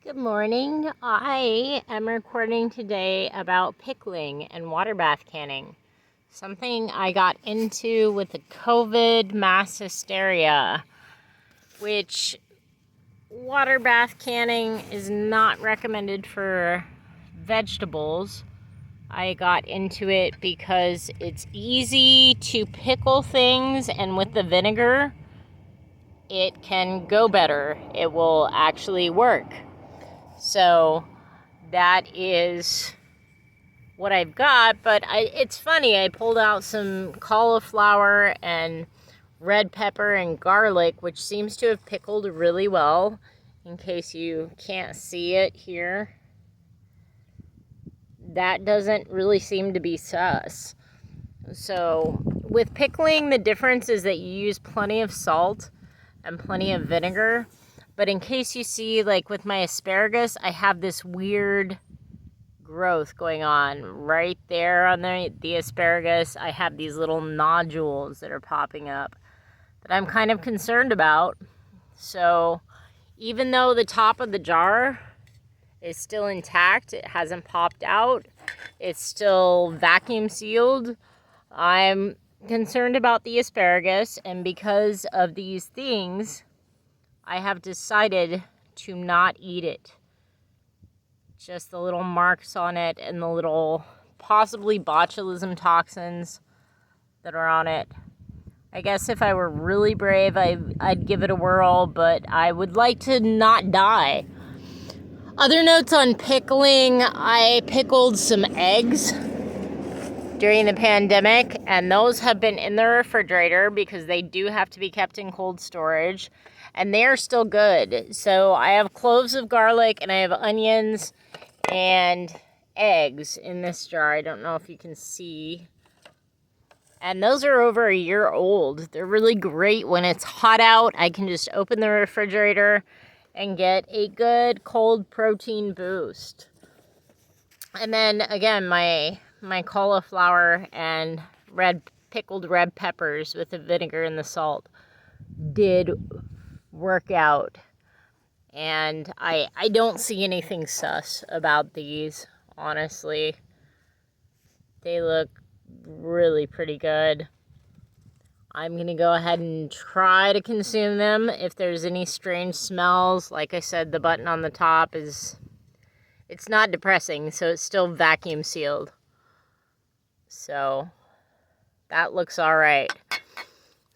Good morning. I am recording today about pickling and water bath canning. Something I got into with the COVID mass hysteria, which water bath canning is not recommended for vegetables. I got into it because it's easy to pickle things, and with the vinegar, it can go better. It will actually work. So that is what I've got, but it's funny, I pulled out some cauliflower and red pepper and garlic, which seems to have pickled really well, in case you can't see it here. That doesn't really seem to be sus. So with pickling, the difference is that you use plenty of salt and plenty of vinegar. But in case you see, like with my asparagus, I have this weird growth going on right there on the asparagus. I have these little nodules that are popping up that I'm kind of concerned about. So even though the top of the jar is still intact, it hasn't popped out, it's still vacuum sealed, I'm concerned about the asparagus. And because of these things, I have decided to not eat it. Just the little marks on it and the little possibly botulism toxins that are on it. I guess if I were really brave, I'd give it a whirl, but I would like to not die. Other notes on pickling: I pickled some eggs during the pandemic, and those have been in the refrigerator because they do have to be kept in cold storage. And they're still good. So I have cloves of garlic and I have onions and eggs in this jar. I don't know if you can see. And those are over a year old. They're really great when it's hot out. I can just open the refrigerator and get a good cold protein boost. And then again, my cauliflower and pickled red peppers with the vinegar and the salt did work out, and I don't see anything sus about these. Honestly, they look really pretty good. I'm gonna go ahead and try to consume them. If there's any strange smells, like I said, the button on the top it's not depressing, so it's still vacuum sealed, so that looks all right.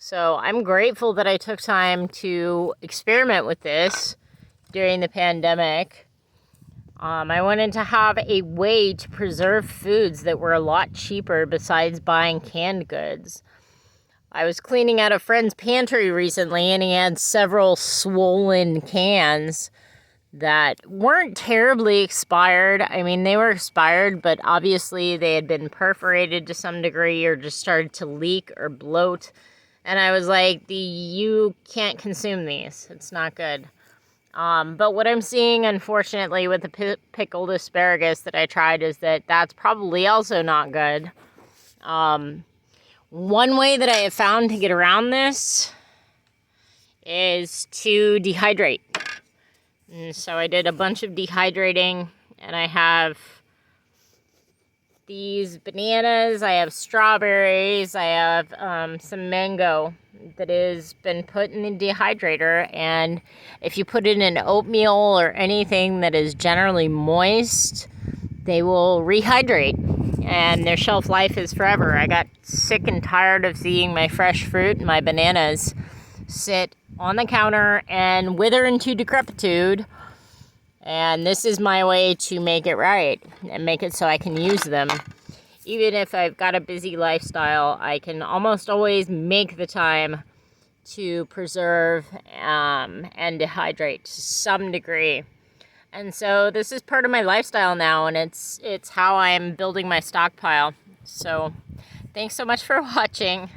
So I'm grateful that I took time to experiment with this during the pandemic. I wanted to have a way to preserve foods that were a lot cheaper besides buying canned goods. I was cleaning out a friend's pantry recently, and he had several swollen cans that weren't terribly expired. I mean, they were expired, but obviously they had been perforated to some degree or just started to leak or bloat. And I was like, you can't consume these. It's not good. But what I'm seeing, unfortunately, with the pickled asparagus that I tried is that that's probably also not good. One way that I have found to get around this is to dehydrate. And so I did a bunch of dehydrating, and I have these bananas, I have strawberries, I have some mango that has been put in the dehydrator, and if you put it in oatmeal or anything that is generally moist, they will rehydrate, and their shelf life is forever. I got sick and tired of seeing my fresh fruit and my bananas sit on the counter and wither into decrepitude. And this is my way to make it right and make it so I can use them. Even if I've got a busy lifestyle, I can almost always make the time to preserve and dehydrate to some degree. And so this is part of my lifestyle now, and it's how I'm building my stockpile. So thanks so much for watching.